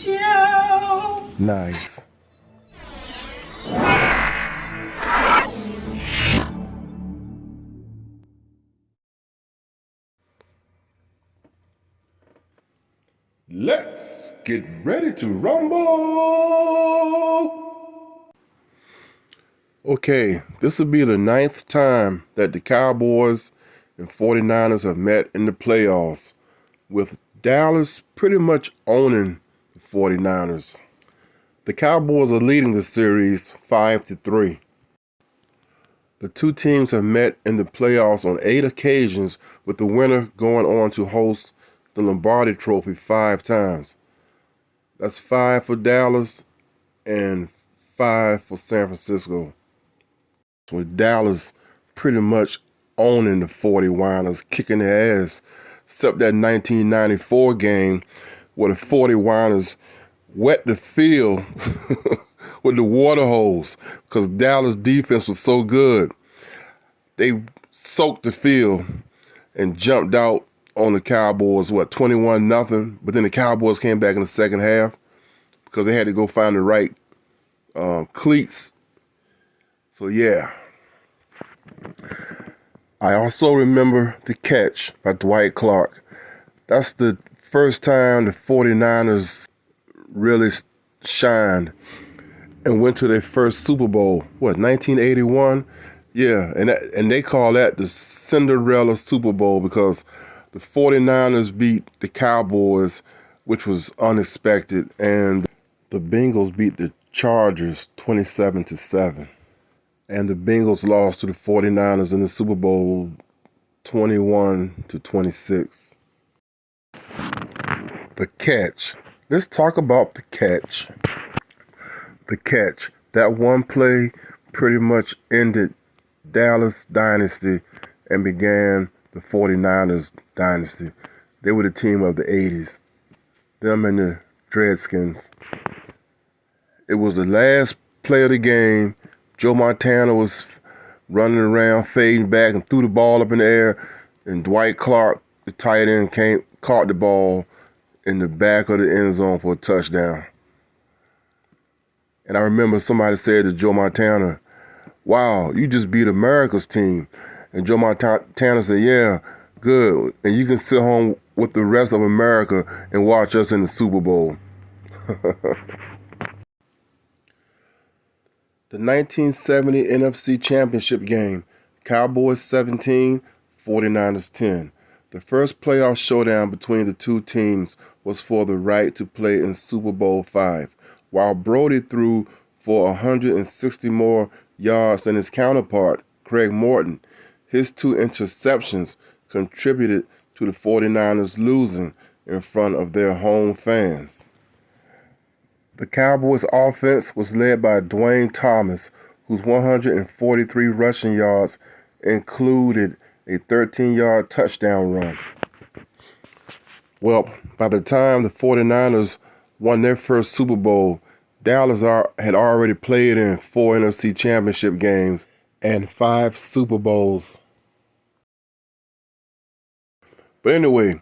show. Nice. Let's get ready to rumble. Okay, this will be the 9th time that the Cowboys and 49ers have met in the playoffs, with Dallas pretty much owning the 49ers. The Cowboys are leading the series 5-3. The two teams have met in the playoffs on 8 occasions, with the winner going on to host the Lombardi Trophy 5 times. That's 5 for Dallas and 5 for San Francisco, with Dallas pretty much owning the 49ers, kicking their ass, except that 1994 game where the 49ers wet the field with the water hose because Dallas defense was so good. They soaked the field and jumped out on the Cowboys, 21-0, but then the Cowboys came back in the second half because they had to go find the right cleats. So yeah. I also remember the catch by Dwight Clark. That's the first time the 49ers really shined and went to their first Super Bowl. 1981? Yeah, and they call that the Cinderella Super Bowl because the 49ers beat the Cowboys, which was unexpected, and the Bengals beat the Chargers 27-7. And the Bengals lost to the 49ers in the Super Bowl 21-26. The catch. Let's talk about the catch. The catch. That one play pretty much ended Dallas dynasty and began the 49ers dynasty. They were the team of the 80s. Them and the Redskins. It was the last play of the game. Joe Montana was running around, fading back, and threw the ball up in the air. And Dwight Clark, the tight end, caught the ball in the back of the end zone for a touchdown. And I remember somebody said to Joe Montana, "Wow, you just beat America's team." And Joe Montana said, "Yeah, good. And you can sit home with the rest of America and watch us in the Super Bowl." The 1970 NFC Championship game, Cowboys 17, 49ers 10. The first playoff showdown between the two teams was for the right to play in Super Bowl V. While Brody threw for 160 more yards than his counterpart, Craig Morton, his 2 interceptions contributed to the 49ers losing in front of their home fans. The Cowboys' offense was led by Dwayne Thomas, whose 143 rushing yards included a 13-yard touchdown run. Well, by the time the 49ers won their first Super Bowl, Dallas had already played in 4 NFC Championship games and 5 Super Bowls. But anyway,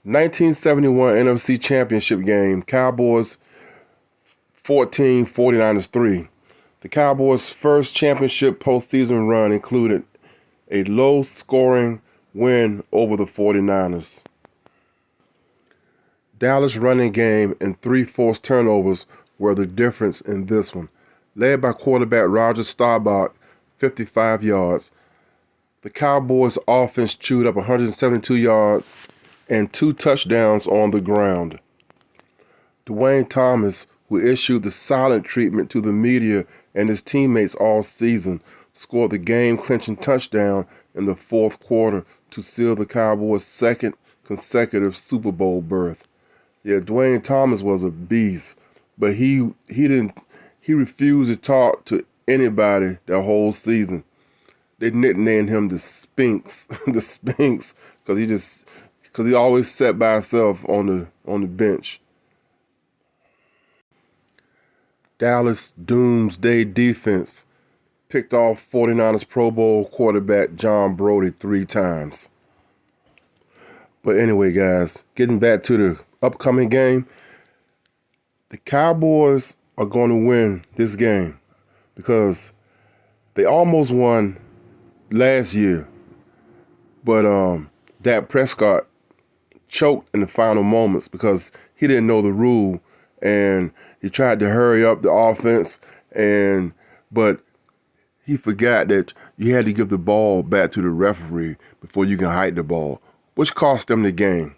1971 NFC Championship game, Cowboys 14, 49ers 3. The Cowboys' first championship postseason run included a low-scoring win over the 49ers. Dallas' running game and 3 forced turnovers were the difference in this one. Led by quarterback Roger Staubach, 55 yards. The Cowboys' offense chewed up 172 yards and 2 touchdowns on the ground. Dwayne Thomas, who issued the silent treatment to the media and his teammates all season, scored the game-clinching touchdown in the 4th quarter to seal the Cowboys' 2nd consecutive Super Bowl berth. Yeah, Dwayne Thomas was a beast, but he refused to talk to anybody that whole season. They nicknamed him the Sphinx, the Sphinx, because he always sat by himself on the bench. Dallas Doomsday defense picked off 49ers Pro Bowl quarterback John Brody 3 times. But anyway, guys, getting back to the upcoming game, The Cowboys are going to win this game because they almost won last year, but Dak Prescott choked in the final moments because he didn't know the rule and he tried to hurry up the offense but he forgot that you had to give the ball back to the referee before you can hike the ball, which cost them the game.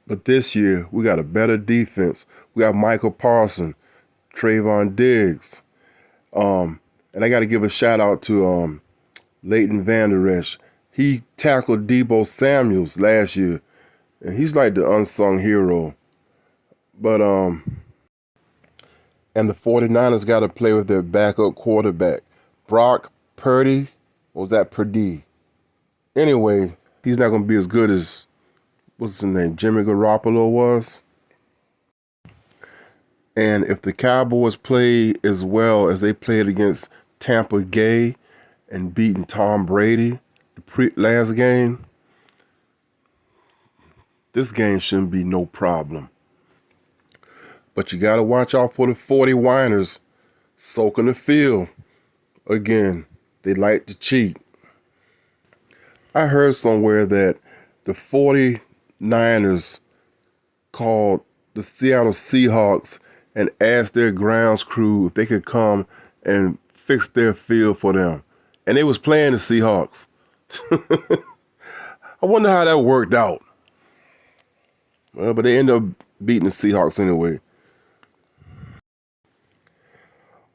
But this year we got a better defense. We got Michael Parsons, Trayvon Diggs, and I got to give a shout out to Leighton Vander Esch. He tackled Deebo Samuels last year, and he's like the unsung hero. But and the 49ers got to play with their backup quarterback, Brock Purdy. What was that, Purdy? Anyway, he's not going to be as good as, what's his name, Jimmy Garoppolo was. And if the Cowboys play as well as they played against Tampa Bay and beating Tom Brady the last game, this game shouldn't be no problem. But you got to watch out for the 40 whiners soaking the field. Again, they like to cheat. I heard somewhere that the 49ers called the Seattle Seahawks and asked their grounds crew if they could come and fix their field for them. And they was playing the Seahawks. I wonder how that worked out. Well, but they ended up beating the Seahawks anyway.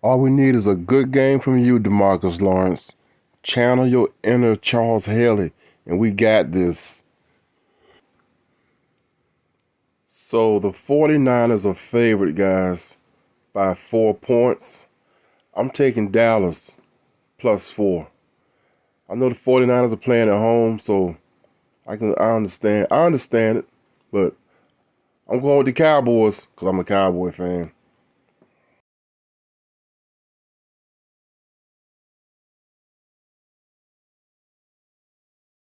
All we need is a good game from you, DeMarcus Lawrence. Channel your inner Charles Haley, and we got this. So the 49ers are favored, guys, by 4 points. I'm taking Dallas +4. I know the 49ers are playing at home, so I understand. I understand it, but I'm going with the Cowboys because I'm a Cowboy fan.